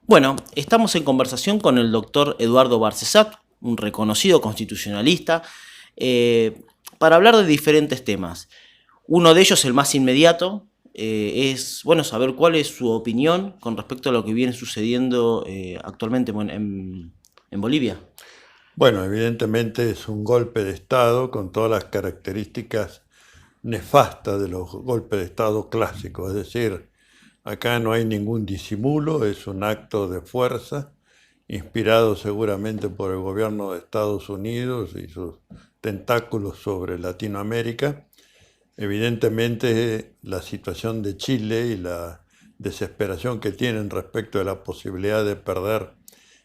Bueno, estamos en conversación con el doctor Eduardo Barcesat, un reconocido constitucionalista, eh, para hablar de diferentes temas. Uno de ellos, el más inmediato, es bueno saber cuál es su opinión con respecto a lo que viene sucediendo actualmente en Bolivia. Bueno, evidentemente es un golpe de Estado con todas las características nefastas de los golpes de Estado clásicos. Es decir, acá no hay ningún disimulo, es un acto de fuerza, inspirado seguramente por el gobierno de Estados Unidos y sus tentáculos sobre Latinoamérica. Evidentemente la situación de Chile y la desesperación que tienen respecto de la posibilidad de perder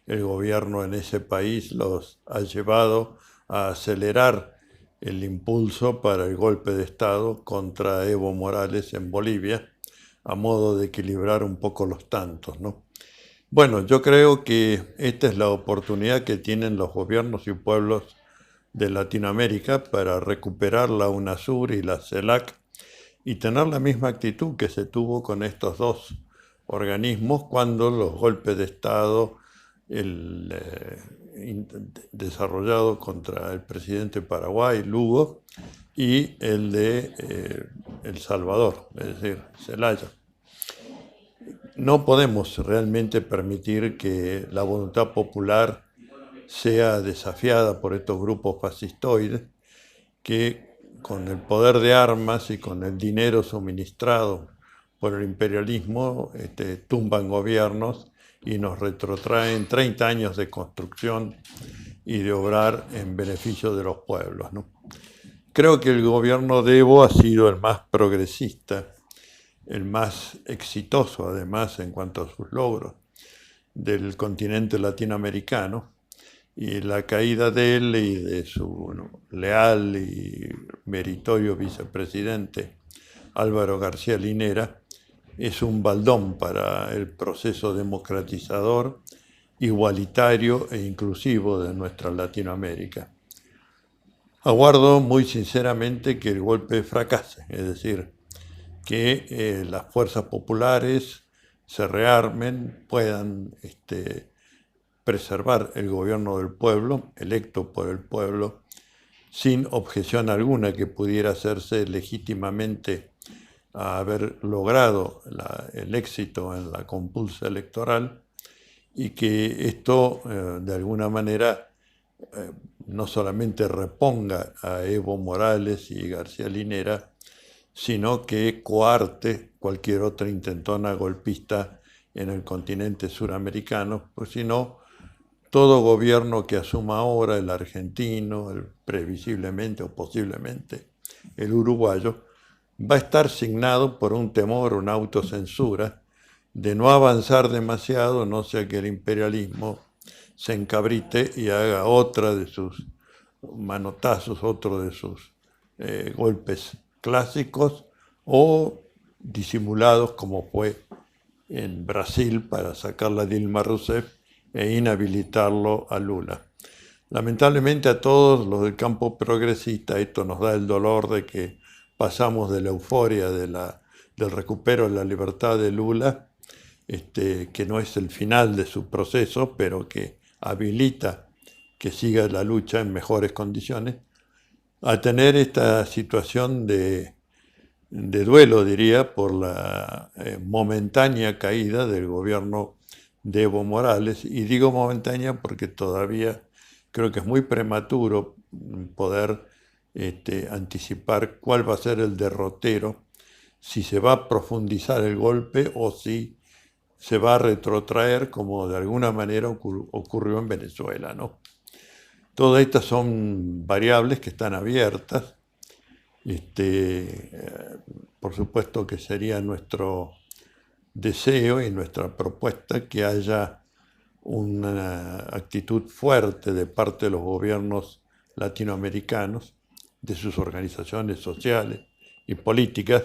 el gobierno en ese país los ha llevado a acelerar el impulso para el golpe de Estado contra Evo Morales en Bolivia, a modo de equilibrar un poco los tantos, ¿no? Bueno, yo creo que esta es la oportunidad que tienen los gobiernos y pueblos de Latinoamérica para recuperar la UNASUR y la CELAC y tener la misma actitud que se tuvo con estos dos organismos cuando los golpes de Estado el, desarrollado contra el presidente de Paraguay, Lugo, y el de El Salvador, es decir, Zelaya. No podemos realmente permitir que la voluntad popular sea desafiada por estos grupos fascistoides que con el poder de armas y con el dinero suministrado por el imperialismo tumban gobiernos y nos retrotraen 30 años de construcción y de obrar en beneficio de los pueblos, ¿no? Creo que el gobierno de Evo ha sido el más progresista, el más exitoso además en cuanto a sus logros del continente latinoamericano, y la caída de él y de su leal y meritorio vicepresidente Álvaro García Linera es un baldón para el proceso democratizador, igualitario e inclusivo de nuestra Latinoamérica. Aguardo muy sinceramente que el golpe fracase, es decir, que las fuerzas populares se rearmen, puedan preservar el gobierno del pueblo, electo por el pueblo, sin objeción alguna que pudiera hacerse legítimamente a haber logrado el éxito en la compulsa electoral, y que esto de alguna manera no solamente reponga a Evo Morales y García Linera, sino que coarte cualquier otra intentona golpista en el continente suramericano, pues si no, todo gobierno que asuma ahora, el argentino, previsiblemente o posiblemente el uruguayo, va a estar signado por un temor, una autocensura de no avanzar demasiado, no sea que el imperialismo se encabrite y haga otra de sus manotazos, otro de sus golpes clásicos o disimulados como fue en Brasil para sacar a Dilma Rousseff e inhabilitarlo a Lula. Lamentablemente a todos los del campo progresista esto nos da el dolor de que pasamos de la euforia del recupero de la libertad de Lula, que no es el final de su proceso, pero que habilita que siga la lucha en mejores condiciones, a tener esta situación de duelo, diría, por la momentánea caída del gobierno de Evo Morales. Y digo momentánea porque todavía creo que es muy prematuro poder anticipar cuál va a ser el derrotero, si se va a profundizar el golpe o si se va a retrotraer como de alguna manera ocurrió en Venezuela, ¿no? Todas estas son variables que están abiertas. Por supuesto que sería nuestro deseo y nuestra propuesta que haya una actitud fuerte de parte de los gobiernos latinoamericanos, de sus organizaciones sociales y políticas.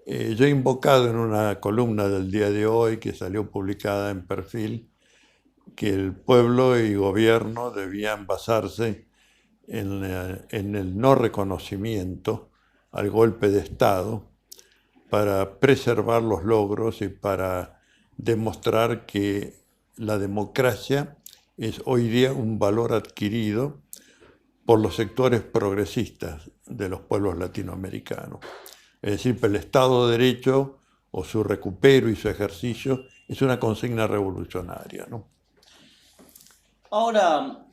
Yo he invocado en una columna del día de hoy que salió publicada en Perfil que el pueblo y gobierno debían basarse en el no reconocimiento al golpe de Estado para preservar los logros y para demostrar que la democracia es hoy día un valor adquirido por los sectores progresistas de los pueblos latinoamericanos. Es decir, el Estado de Derecho o su recupero y su ejercicio es una consigna revolucionaria, ¿no? Ahora,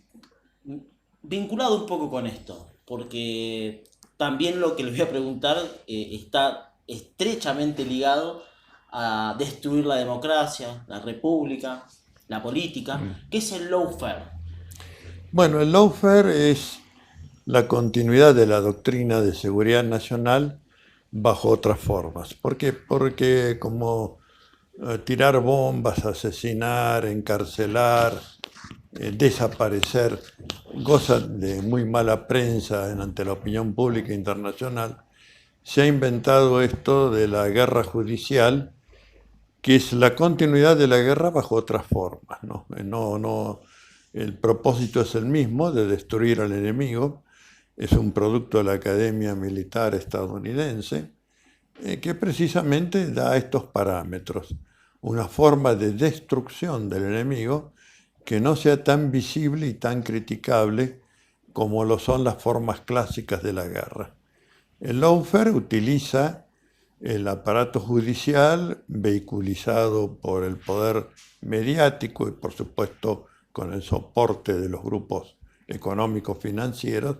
vinculado un poco con esto, porque también lo que les voy a preguntar está estrechamente ligado a destruir la democracia, la república, la política, que es el lawfare. Bueno, el lawfare es la continuidad de la doctrina de seguridad nacional bajo otras formas. ¿Por qué? Porque como tirar bombas, asesinar, encarcelar, desaparecer, goza de muy mala prensa ante la opinión pública internacional, se ha inventado esto de la guerra judicial, que es la continuidad de la guerra bajo otras formas, ¿no? El propósito es el mismo, de destruir al enemigo. Es un producto de la Academia Militar estadounidense, que precisamente da estos parámetros. Una forma de destrucción del enemigo que no sea tan visible y tan criticable como lo son las formas clásicas de la guerra. El lawfare utiliza el aparato judicial vehiculizado por el poder mediático y por supuesto con el soporte de los grupos económicos financieros,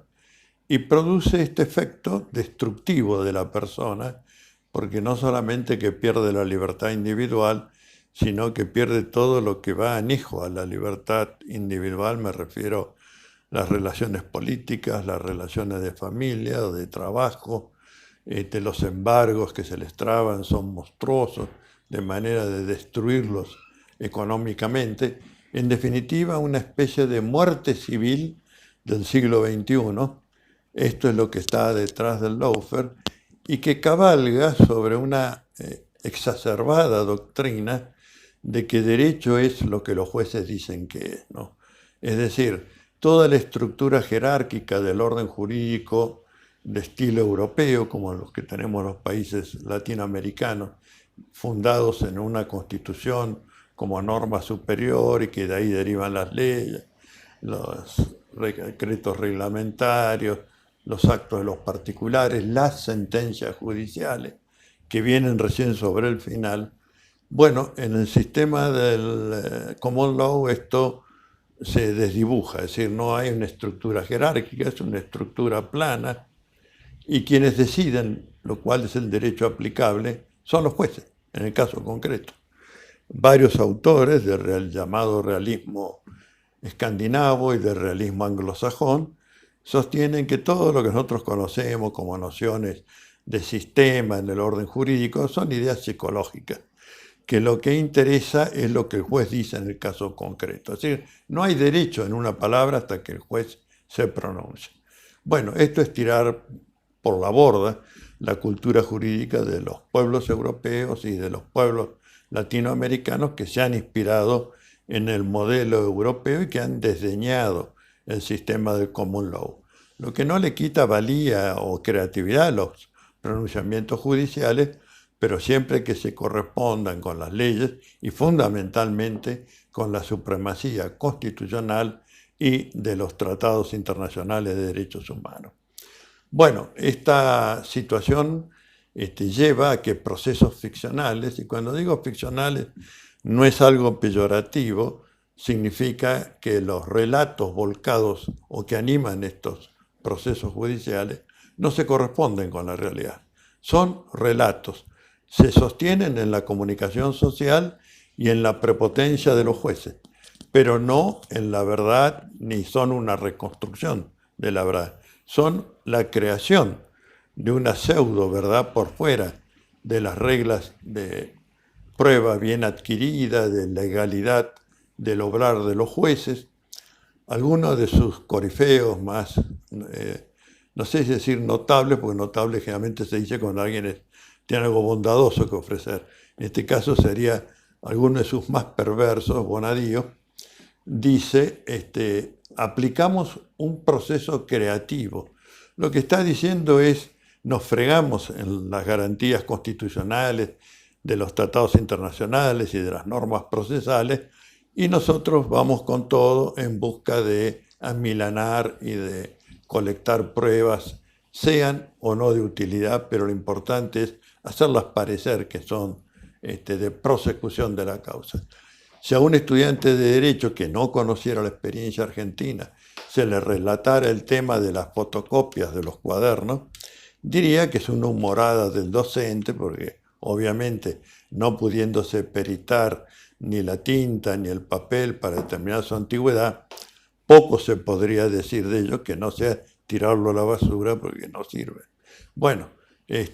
y produce este efecto destructivo de la persona, porque no solamente que pierde la libertad individual, sino que pierde todo lo que va anejo a la libertad individual. Me refiero a las relaciones políticas, las relaciones de familia o de trabajo. Los embargos que se les traban son monstruosos, de manera de destruirlos económicamente. En definitiva, una especie de muerte civil del siglo XXI. Esto es lo que está detrás del lawfare y que cabalga sobre una exacerbada doctrina de que derecho es lo que los jueces dicen que es, ¿no? Es decir, toda la estructura jerárquica del orden jurídico de estilo europeo, como los que tenemos los países latinoamericanos, fundados en una constitución como norma superior y que de ahí derivan las leyes, los decretos reglamentarios, los actos de los particulares, las sentencias judiciales que vienen recién sobre el final. Bueno, en el sistema del common law esto se desdibuja, es decir, no hay una estructura jerárquica, es una estructura plana, y quienes deciden lo cual es el derecho aplicable son los jueces, en el caso concreto. Varios autores del llamado realismo escandinavo y del realismo anglosajón sostienen que todo lo que nosotros conocemos como nociones de sistema en el orden jurídico son ideas psicológicas, que lo que interesa es lo que el juez dice en el caso concreto. Es decir, no hay derecho en una palabra hasta que el juez se pronuncie. Bueno, esto es tirar por la borda la cultura jurídica de los pueblos europeos y de los pueblos latinoamericanos que se han inspirado en el modelo europeo y que han desdeñado el sistema del common law. Lo que no le quita valía o creatividad a los pronunciamientos judiciales, pero siempre que se correspondan con las leyes y fundamentalmente con la supremacía constitucional y de los tratados internacionales de derechos humanos. Bueno, esta situación lleva a que procesos ficcionales, y cuando digo ficcionales no es algo peyorativo, significa que los relatos volcados o que animan estos procesos judiciales no se corresponden con la realidad. Son relatos, se sostienen en la comunicación social y en la prepotencia de los jueces, pero no en la verdad ni son una reconstrucción de la verdad. Son la creación de una pseudo verdad por fuera de las reglas de prueba bien adquirida, de legalidad del obrar de los jueces. Algunos de sus corifeos más, no sé si decir notables, porque notable generalmente se dice cuando alguien tiene algo bondadoso que ofrecer. En este caso sería alguno de sus más perversos, Bonadío, dice, aplicamos un proceso creativo. Lo que está diciendo es, nos fregamos en las garantías constitucionales, de los tratados internacionales y de las normas procesales, y nosotros vamos con todo en busca de amilanar y de colectar pruebas, sean o no de utilidad, pero lo importante es hacerlas parecer que son de prosecución de la causa. Si a un estudiante de Derecho que no conociera la experiencia argentina se le relatara el tema de las fotocopias de los cuadernos, diría que es una humorada del docente, porque obviamente no pudiéndose peritar ni la tinta ni el papel para determinar su antigüedad, poco se podría decir de ello que no sea tirarlo a la basura porque no sirve. Bueno,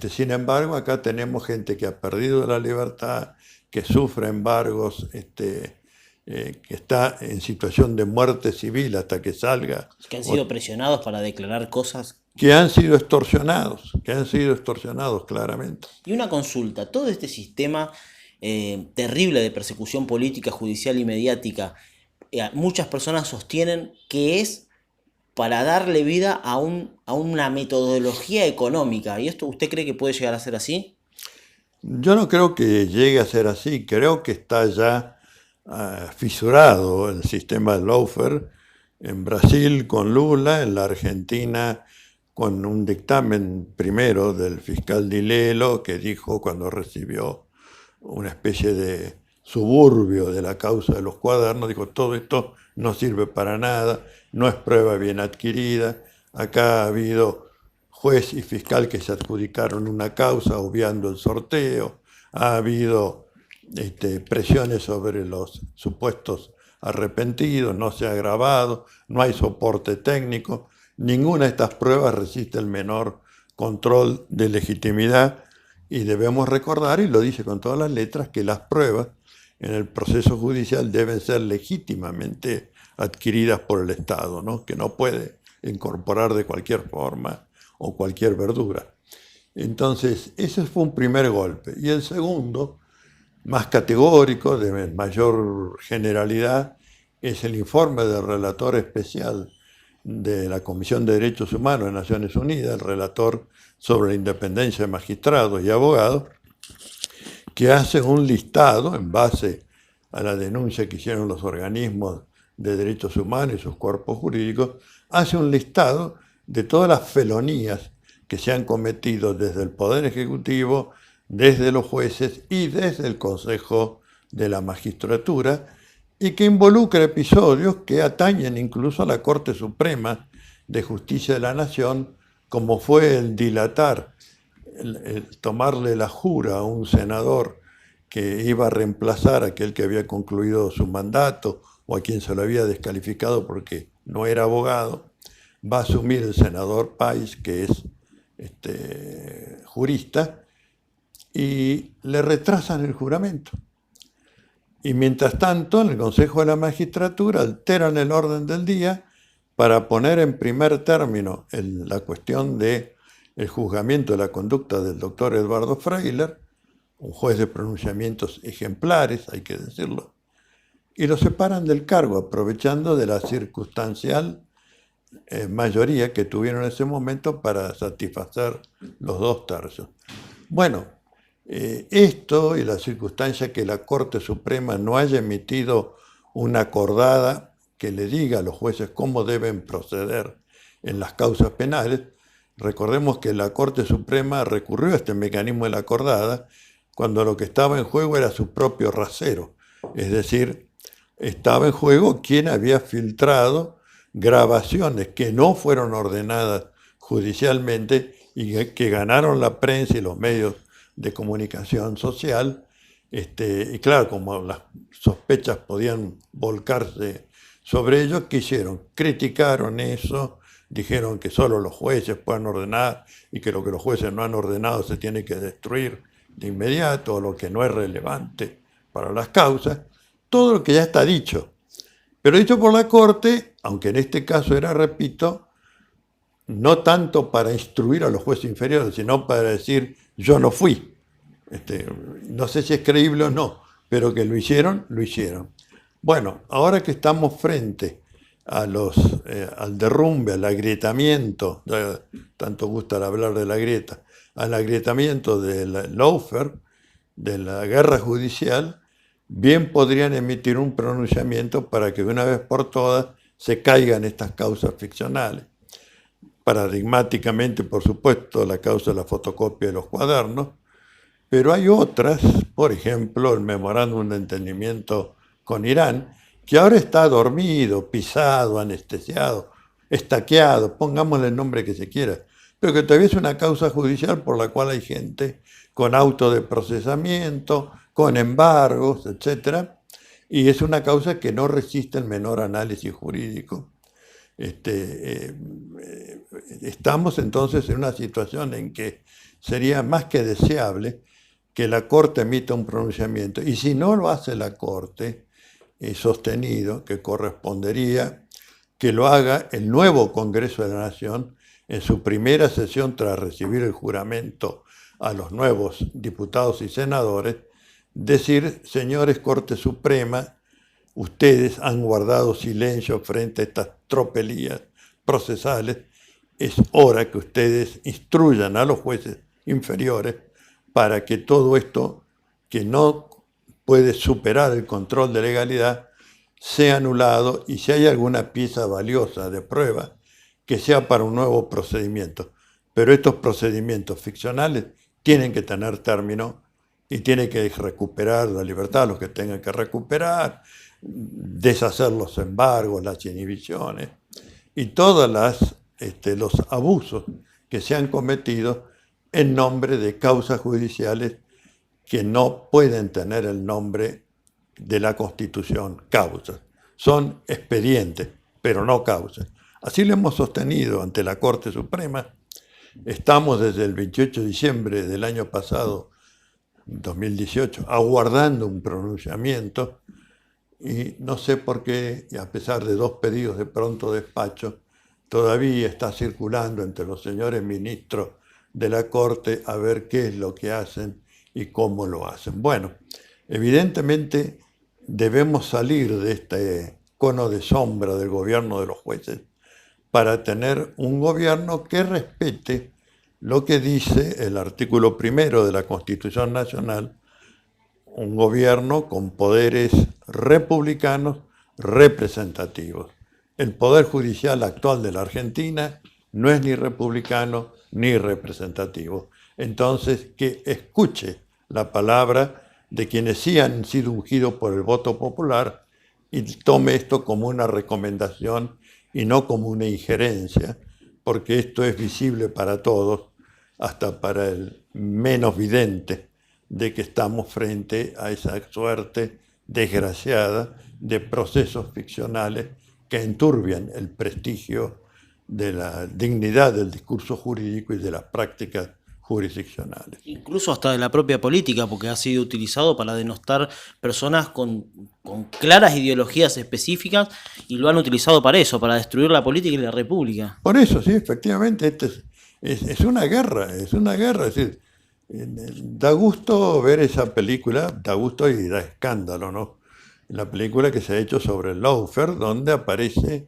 sin embargo, acá tenemos gente que ha perdido la libertad, que sufre embargos, que está en situación de muerte civil hasta que salga. Que han sido presionados para declarar cosas. Que han sido extorsionados claramente. Y una consulta, todo este sistema terrible de persecución política, judicial y mediática, muchas personas sostienen que es para darle vida a una metodología económica. ¿Y esto usted cree que puede llegar a ser así? Yo no creo que llegue a ser así. Creo que está ya fisurado el sistema de lawfare en Brasil con Lula, en la Argentina con un dictamen primero del fiscal Di Lello que dijo cuando recibió una especie de suburbio de la causa de los cuadernos, dijo todo esto no sirve para nada, no es prueba bien adquirida, acá ha habido juez y fiscal que se adjudicaron una causa obviando el sorteo, ha habido presiones sobre los supuestos arrepentidos, no se ha grabado, no hay soporte técnico, ninguna de estas pruebas resiste el menor control de legitimidad y debemos recordar, y lo dice con todas las letras, que las pruebas en el proceso judicial deben ser legítimamente adquiridas por el Estado, ¿no? Que no puede incorporar de cualquier forma o cualquier verdura. Entonces, ese fue un primer golpe. Y el segundo, más categórico, de mayor generalidad, es el informe del relator especial de la Comisión de Derechos Humanos de Naciones Unidas, el relator sobre la independencia de magistrados y abogados, que hace un listado en base a la denuncia que hicieron los organismos de derechos humanos y sus cuerpos jurídicos, hace un listado de todas las felonías que se han cometido desde el Poder Ejecutivo, desde los jueces y desde el Consejo de la Magistratura, y que involucra episodios que atañen incluso a la Corte Suprema de Justicia de la Nación, como fue el dilatar, el tomarle la jura a un senador que iba a reemplazar a aquel que había concluido su mandato o a quien se lo había descalificado porque no era abogado, va a asumir el senador Páez, que es jurista, y le retrasan el juramento. Y mientras tanto, en el Consejo de la Magistratura alteran el orden del día para poner en primer término la cuestión del juzgamiento de la conducta del doctor Eduardo Freiler, un juez de pronunciamientos ejemplares, hay que decirlo, y lo separan del cargo, aprovechando de la circunstancial mayoría que tuvieron en ese momento para satisfacer los 2/3. Bueno, esto y la circunstancia que la Corte Suprema no haya emitido una acordada que le diga a los jueces cómo deben proceder en las causas penales. Recordemos que la Corte Suprema recurrió a este mecanismo de la acordada cuando lo que estaba en juego era su propio rasero, es decir, estaba en juego quien había filtrado grabaciones que no fueron ordenadas judicialmente y que ganaron la prensa y los medios de comunicación social, y claro, como las sospechas podían volcarse sobre ellos, ¿qué hicieron? Criticaron eso, dijeron que solo los jueces pueden ordenar y que lo que los jueces no han ordenado se tiene que destruir de inmediato, o lo que no es relevante para las causas, todo lo que ya está dicho. Pero dicho por la Corte, aunque en este caso era, repito, no tanto para instruir a los jueces inferiores, sino para decir, yo no fui. No sé si es creíble o no, pero que lo hicieron, lo hicieron. Bueno, ahora que estamos frente a al derrumbe, al agrietamiento, tanto gusta hablar de la grieta, al agrietamiento del lawfare, de la guerra judicial, bien podrían emitir un pronunciamiento para que de una vez por todas se caigan estas causas ficcionales. Paradigmáticamente, por supuesto, la causa de la fotocopia de los cuadernos, pero hay otras, por ejemplo, el memorándum de entendimiento con Irán, que ahora está dormido, pisado, anestesiado, estaqueado, pongámosle el nombre que se quiera, pero que todavía es una causa judicial por la cual hay gente con auto de procesamiento, con embargos, etc. Y es una causa que no resiste el menor análisis jurídico. Estamos entonces en una situación en que sería más que deseable que la Corte emita un pronunciamiento, y si no lo hace la Corte, sostenido que correspondería que lo haga el nuevo Congreso de la Nación en su primera sesión tras recibir el juramento a los nuevos diputados y senadores, decir: señores Corte Suprema, ustedes han guardado silencio frente a estas tropelías procesales, es hora que ustedes instruyan a los jueces inferiores para que todo esto que no puede superar el control de legalidad sea anulado, y si hay alguna pieza valiosa de prueba, que sea para un nuevo procedimiento. Pero estos procedimientos ficcionales tienen que tener término y tienen que recuperar la libertad, los que tengan que recuperar, deshacer los embargos, las inhibiciones y todos los abusos que se han cometido en nombre de causas judiciales que no pueden tener el nombre de la Constitución, causas. Son expedientes, pero no causas. Así lo hemos sostenido ante la Corte Suprema. Estamos desde el 28 de diciembre del año pasado, 2018, aguardando un pronunciamiento, y no sé por qué, y a pesar de 2 pedidos de pronto despacho, todavía está circulando entre los señores ministros de la Corte a ver qué es lo que hacen y cómo lo hacen. Bueno, evidentemente debemos salir de este cono de sombra del gobierno de los jueces para tener un gobierno que respete lo que dice el artículo 1 de la Constitución Nacional, un gobierno con poderes republicanos representativos. El Poder Judicial actual de la Argentina no es ni republicano ni representativo. Entonces, que escuche la palabra de quienes sí han sido ungidos por el voto popular y tome esto como una recomendación y no como una injerencia, porque esto es visible para todos, hasta para el menos vidente, de que estamos frente a esa suerte desgraciada de procesos ficcionales que enturbian el prestigio de la dignidad del discurso jurídico y de las prácticas jurisdiccionales. Incluso hasta de la propia política, porque ha sido utilizado para denostar personas con claras ideologías específicas, y lo han utilizado para eso, para destruir la política y la república. Por eso, sí, efectivamente, es una guerra, es decir, da gusto ver esa película, da gusto y da escándalo, ¿no? La película que se ha hecho sobre el lawfare, donde aparece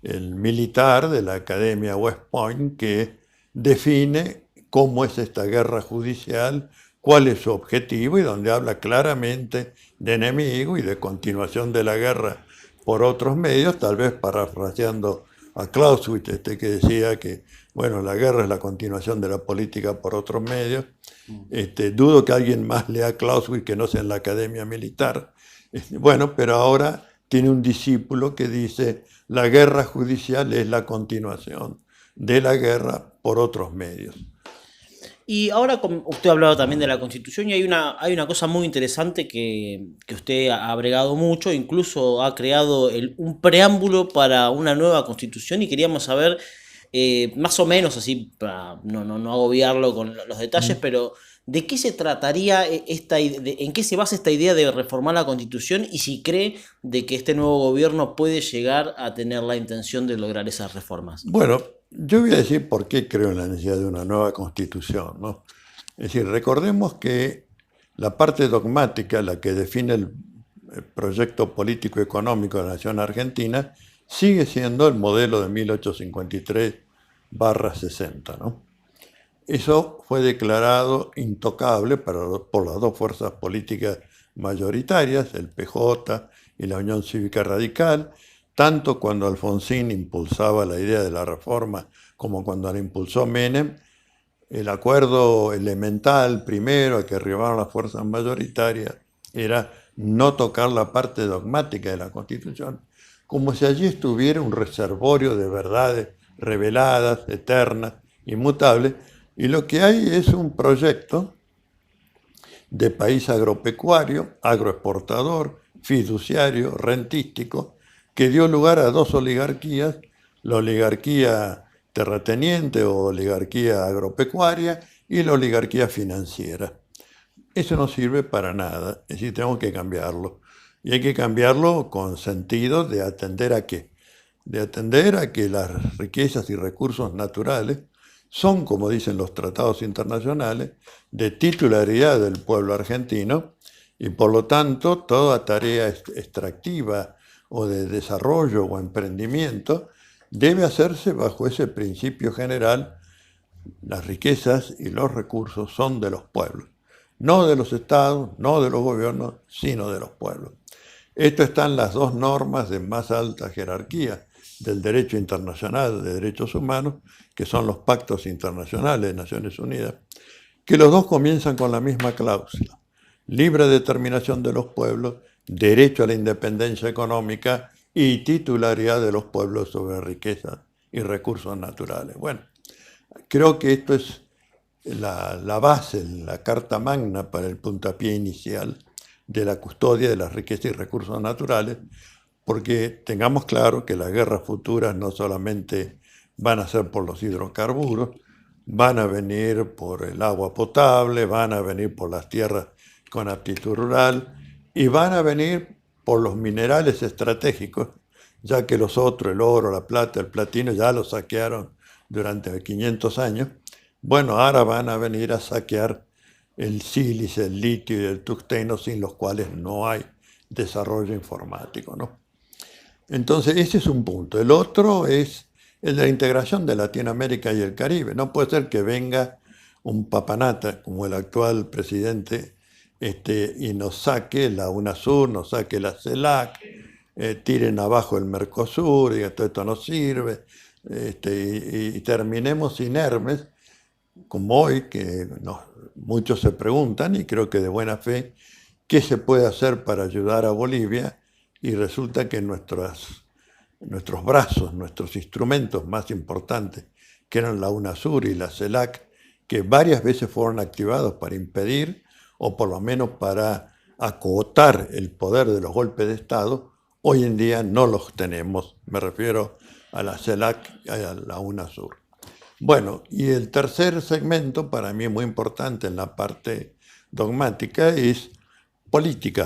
el militar de la Academia West Point que define cómo es esta guerra judicial, cuál es su objetivo, y donde habla claramente de enemigo y de continuación de la guerra por otros medios, tal vez parafraseando a Clausewitz, que decía que, bueno, la guerra es la continuación de la política por otros medios. Dudo que alguien más lea Clausewitz que no sea en la Academia Militar. Bueno, pero ahora tiene un discípulo que dice: la guerra judicial es la continuación de la guerra por otros medios. Y ahora usted ha hablado también de la Constitución, y hay una cosa muy interesante que usted ha bregado mucho, incluso ha creado un preámbulo para una nueva Constitución, y queríamos saber, más o menos así, para no agobiarlo con los detalles, pero ¿de qué se trataría en qué se basa esta idea de reformar la Constitución, y si cree de que este nuevo gobierno puede llegar a tener la intención de lograr esas reformas? Bueno, yo voy a decir por qué creo en la necesidad de una nueva Constitución, ¿no? Es decir, recordemos que la parte dogmática, la que define el proyecto político-económico de la nación argentina, sigue siendo el modelo de 1853/60, ¿no? Eso fue declarado intocable por las dos fuerzas políticas mayoritarias, el PJ y la Unión Cívica Radical, tanto cuando Alfonsín impulsaba la idea de la reforma como cuando la impulsó Menem. El acuerdo elemental primero a que arribaron las fuerzas mayoritarias era no tocar la parte dogmática de la Constitución, como si allí estuviera un reservorio de verdades reveladas, eternas, inmutables, y lo que hay es un proyecto de país agropecuario, agroexportador, fiduciario, rentístico, que dio lugar a dos oligarquías, la oligarquía terrateniente o oligarquía agropecuaria y la oligarquía financiera. Eso no sirve para nada, es decir, tenemos que cambiarlo. Y hay que cambiarlo con sentido de atender a qué. De atender a que las riquezas y recursos naturales son, como dicen los tratados internacionales, de titularidad del pueblo argentino y por lo tanto toda tarea extractiva o de desarrollo o emprendimiento debe hacerse bajo ese principio general: las riquezas y los recursos son de los pueblos, no de los estados, no de los gobiernos, sino de los pueblos. Esto está en las dos normas de más alta jerarquía del derecho internacional de derechos humanos, que son los pactos internacionales de Naciones Unidas, que los dos comienzan con la misma cláusula: libre determinación de los pueblos, derecho a la independencia económica y titularidad de los pueblos sobre riquezas y recursos naturales. Bueno, creo que esto es la base, la carta magna para el puntapié inicial de la custodia de las riquezas y recursos naturales, porque tengamos claro que las guerras futuras no solamente van a ser por los hidrocarburos, van a venir por el agua potable, van a venir por las tierras con aptitud rural y van a venir por los minerales estratégicos, ya que los otros, el oro, la plata, el platino, ya los saquearon durante 500 años. Bueno, ahora van a venir a saquear el sílice, el litio y el tungsteno, sin los cuales no hay desarrollo informático, ¿no? Entonces, ese es un punto. El otro es el de la integración de Latinoamérica y el Caribe. No puede ser que venga un papanata como el actual presidente y nos saque la UNASUR, nos saque la CELAC, tiren abajo el Mercosur, y todo esto no sirve, y terminemos inermes, como hoy, que muchos se preguntan, y creo que de buena fe, qué se puede hacer para ayudar a Bolivia, y resulta que nuestros brazos, nuestros instrumentos más importantes, que eran la UNASUR y la CELAC, que varias veces fueron activados para impedir, o por lo menos para acotar el poder de los golpes de Estado, hoy en día no los tenemos. Me refiero a la CELAC y a la UNASUR. Bueno, y el tercer segmento, para mí muy importante en la parte dogmática, es política.